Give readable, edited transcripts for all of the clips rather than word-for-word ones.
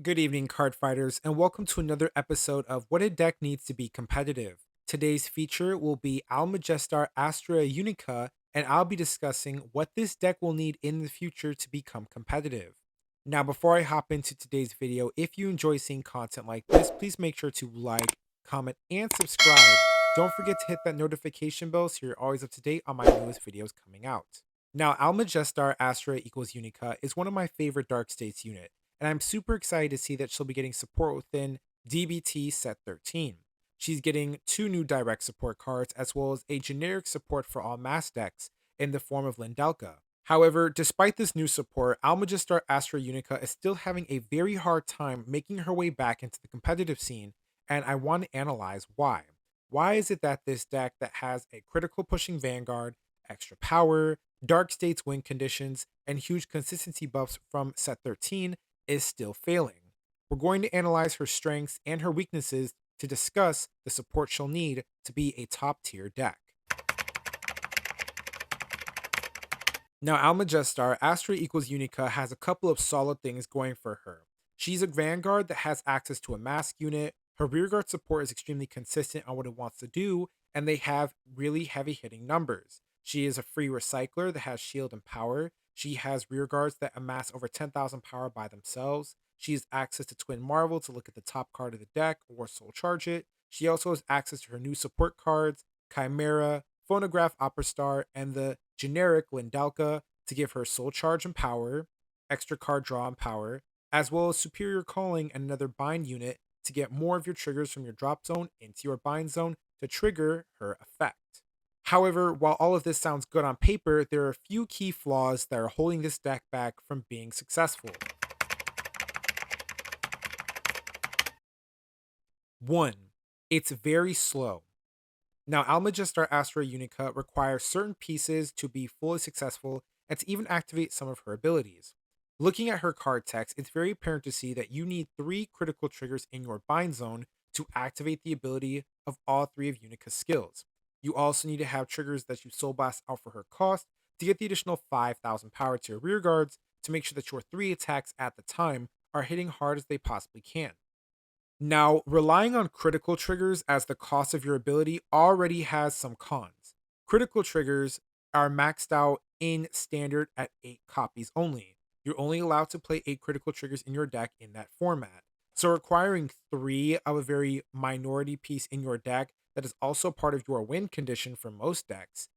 Good evening, card fighters, and welcome to another episode of What a Deck Needs to Be Competitive. Today's feature will be Almajestar Astra Unica, and I'll be discussing what this deck will need in the future to become competitive. Now, before I hop into today's video, if you enjoy seeing content like this, please make sure to like, comment, and subscribe. Don't forget to hit that notification bell so you're always up to date on my newest videos coming out. Now, Almajestar Astra equals Unica is one of my favorite Dark States unit, and I'm super excited to see that she'll be getting support within DBT set 13. She's getting two new direct support cards as well as a generic support for all mass decks in the form of Lindelka. However, despite this new support, Almagestar Astra Unica is still having a very hard time making her way back into the competitive scene, and I want to analyze why. Why is it that this deck that has a critical pushing Vanguard, extra power, dark states win conditions, and huge consistency buffs from set 13 is still failing? We're going to analyze her strengths and her weaknesses to discuss the support she'll need to be a top tier deck. Now, Almajestar Astra equals Unica has a couple of solid things going for her. She's a Vanguard that has access to a mask unit. Her rearguard support is extremely consistent on what it wants to do, and they have really heavy hitting numbers. She is a free recycler that has shield and power. She has rearguards that amass over 10,000 power by themselves. She has access to Twin Marvel to look at the top card of the deck or soul charge it. She also has access to her new support cards, Chimera, Phonograph Opera Star, and the generic Lindalka to give her soul charge and power, extra card draw and power, as well as superior calling and another bind unit to get more of your triggers from your drop zone into your bind zone to trigger her effect. However, while all of this sounds good on paper, there are a few key flaws that are holding this deck back from being successful. 1. It's very slow. Now, Almagestar Astra Unica requires certain pieces to be fully successful and to even activate some of her abilities. Looking at her card text, it's very apparent to see that you need 3 critical triggers in your bind zone to activate the ability of all 3 of Unica's skills. You also need to have triggers that you Soul Blast out for her cost to get the additional 5,000 power to your rear guards to make sure that your 3 attacks at the time are hitting hard as they possibly can. Now, relying on critical triggers as the cost of your ability already has some cons. Critical triggers are maxed out in standard at 8 copies only. You're only allowed to play 8 critical triggers in your deck in that format. So, requiring 3 of a very minority piece in your deck that is also part of your win condition for most decks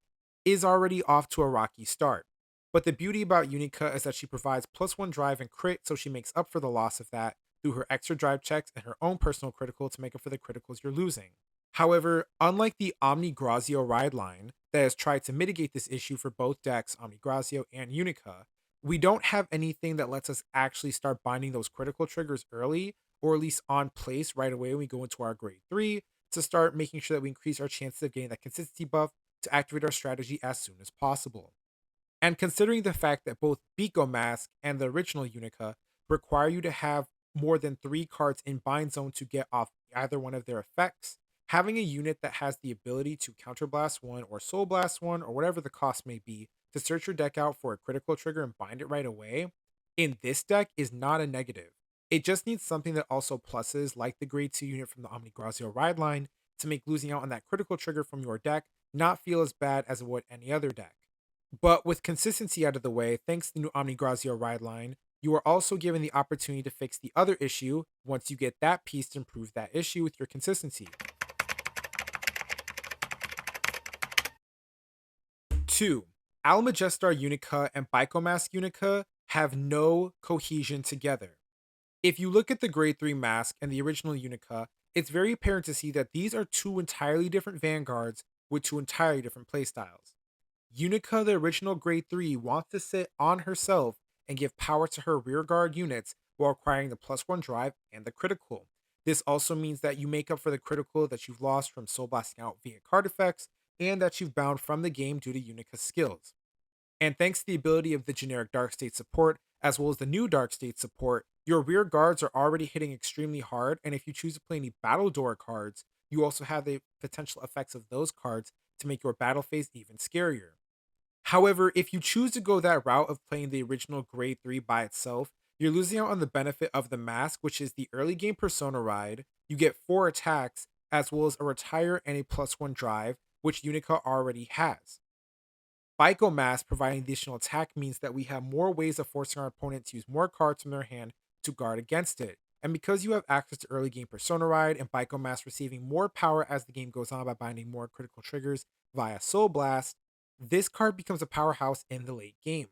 is already off to a rocky start. But the beauty about Unica is that she provides +1 drive and crit, so she makes up for the loss of that through her extra drive checks and her own personal critical to make up for the criticals you're losing. However, unlike the Omni Grazio ride line that has tried to mitigate this issue for both decks, Omni Grazio and Unica, we don't have anything that lets us actually start binding those critical triggers early, or at least on place right away when we go into our grade 3 to start making sure that we increase our chances of getting that consistency buff to activate our strategy as soon as possible. And considering the fact that both Biko Mask and the original Unica require you to have more than 3 cards in bind zone to get off either one of their effects, having a unit that has the ability to counterblast one or soul blast one or whatever the cost may be to search your deck out for a critical trigger and bind it right away in this deck is not a negative. It just needs something that also pluses, like the grade 2 unit from the Omni Grazio ride line, to make losing out on that critical trigger from your deck not feel as bad as it would any other deck. But with consistency out of the way, thanks to the new Omni Grazio ride line, you are also given the opportunity to fix the other issue once you get that piece to improve that issue with your consistency. 2. Almajestar Unica and Bikomask Unica have no cohesion together. If you look at the grade 3 mask and the original Unica, it's very apparent to see that these are 2 entirely different vanguards with 2 entirely different playstyles. Unica, the original grade 3, wants to sit on herself and give power to her rearguard units while acquiring the +1 drive and the critical. This also means that you make up for the critical that you've lost from soul blasting out via card effects and that you've bound from the game due to Unica's skills. And thanks to the ability of the generic Dark State support, as well as the new Dark State support, your rear guards are already hitting extremely hard, and if you choose to play any Battle Door cards, you also have the potential effects of those cards to make your battle phase even scarier. However, if you choose to go that route of playing the original grade 3 by itself, You're losing out on the benefit of the mask, which is the early game persona ride. You get 4 attacks, as well as a retire and a +1 drive, which Unica already has. Psycho Mask providing additional attack means that we have more ways of forcing our opponent to use more cards from their hand to guard against it. And because you have access to early game Persona Ride and Psycho Mask receiving more power as the game goes on by binding more critical triggers via Soul Blast, this card becomes a powerhouse in the late game.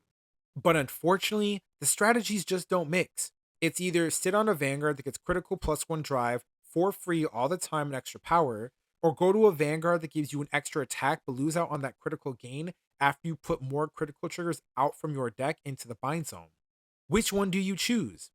But unfortunately, the strategies just don't mix. It's either sit on a Vanguard that gets critical +1 drive for free all the time and extra power, or go to a Vanguard that gives you an extra attack but lose out on that critical gain after you put more critical triggers out from your deck into the bind zone. Which one do you choose?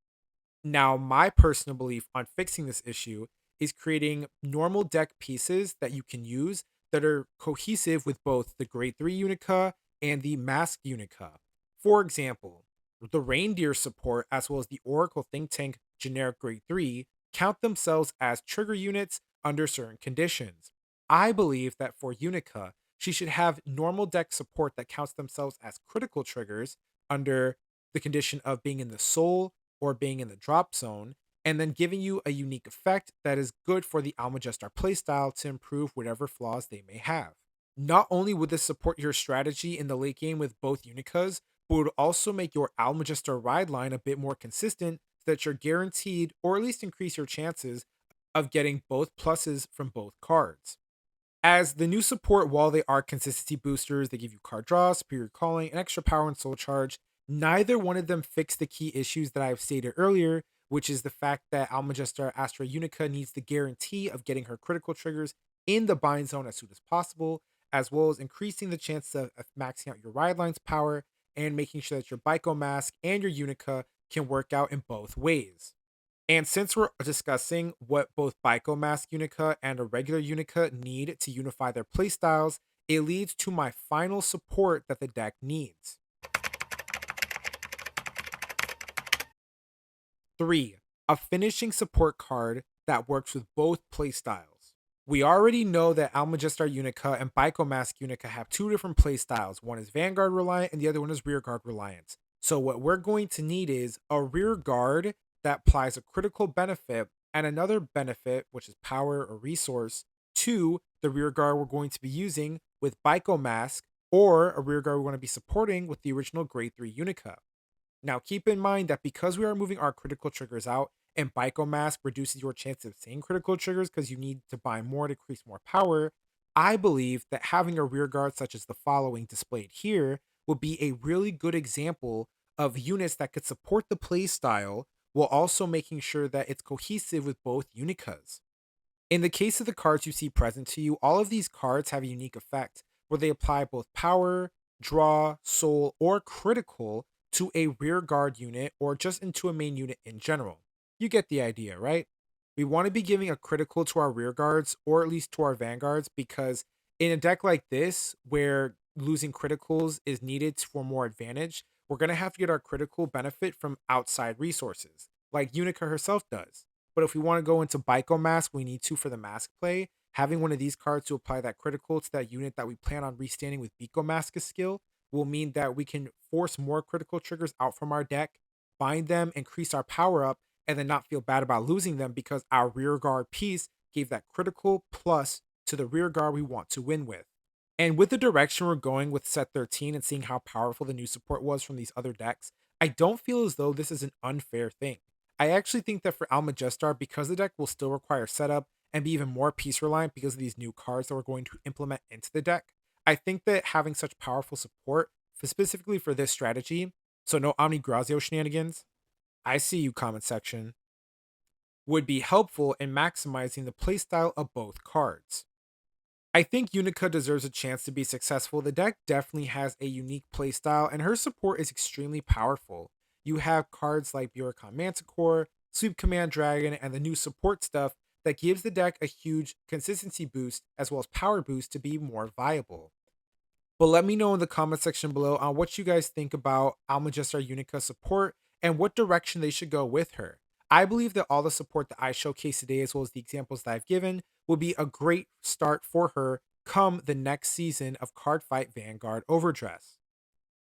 Now, my personal belief on fixing this issue is creating normal deck pieces that you can use that are cohesive with both the Grade 3 Unica and the Masked Unica. For example, the Reindeer support as well as the Oracle Think Tank generic Grade 3 count themselves as trigger units under certain conditions. I believe that for Unica, she should have normal deck support that counts themselves as critical triggers under the condition of being in the soul or being in the drop zone, and then giving you a unique effect that is good for the Almajestar playstyle to improve whatever flaws they may have. Not only would this support your strategy in the late game with both Unicas, but would also make your Almajestar ride line a bit more consistent so that you're guaranteed, or at least increase your chances, of getting both pluses from both cards. As the new support, while they are consistency boosters, they give you card draw, superior calling, and extra power and soul charge. Neither one of them fix the key issues that I've stated earlier, which is the fact that Almagestar Astra Unica needs the guarantee of getting her critical triggers in the bind zone as soon as possible, as well as increasing the chance of maxing out your ride line's power and making sure that your Biko Mask and your Unica can work out in both ways. And since we're discussing what both Biko Mask Unica and a regular Unica need to unify their playstyles, it leads to my final support that the deck needs. 3. A finishing support card that works with both playstyles. We already know that Almajestar Unica and Biko Mask Unica have two different playstyles. One is Vanguard reliant and the other one is Rearguard reliant. So what we're going to need is a rear guard that applies a critical benefit and another benefit, which is power or resource, to the rear guard we're going to be using with Biko Mask, or a rear guard we're going to be supporting with the original Grade 3 Unica. Now, keep in mind that because we are moving our critical triggers out, and Biko Mask reduces your chance of seeing critical triggers because you need to buy more to increase more power, I believe that having a rear guard such as the following displayed here would be a really good example of units that could support the playstyle while also making sure that it's cohesive with both Unicas. In the case of the cards you see present to you, all of these cards have a unique effect where they apply both power, draw, soul, or critical to a rear guard unit or just into a main unit in general. You get the idea, right? We want to be giving a critical to our rear guards or at least to our vanguards because in a deck like this, where losing criticals is needed for more advantage, we're going to have to get our critical benefit from outside resources, like Unica herself does. But if we want to go into Biko Mask, we need to for the mask play. Having one of these cards to apply that critical to that unit that we plan on restanding with Biko Mask's skill will mean that we can force more critical triggers out from our deck, bind them, increase our power up, and then not feel bad about losing them because our rear guard piece gave that critical plus to the rear guard we want to win with. And with the direction we're going with set 13 and seeing how powerful the new support was from these other decks, I don't feel as though this is an unfair thing. I actually think that for Almajestar, because the deck will still require setup and be even more piece reliant because of these new cards that we're going to implement into the deck, I think that having such powerful support, specifically for this strategy, so no Omni Grazio shenanigans, I see you comment section, would be helpful in maximizing the playstyle of both cards. I think Unica deserves a chance to be successful. The deck definitely has a unique playstyle, and her support is extremely powerful. You have cards like Burekon Manticore, Sweep Command Dragon, and the new support stuff that gives the deck a huge consistency boost as well as power boost to be more viable. But let me know in the comment section below on what you guys think about Almajestar Unica support and what direction they should go with her. I believe that all the support that I showcased today, as well as the examples that I've given, will be a great start for her come the next season of Cardfight Vanguard OverDress.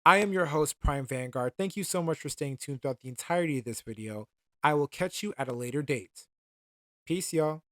I am your host, Prime Vanguard. Thank you so much for staying tuned throughout the entirety of this video. I will catch you at a later date. Peace, y'all.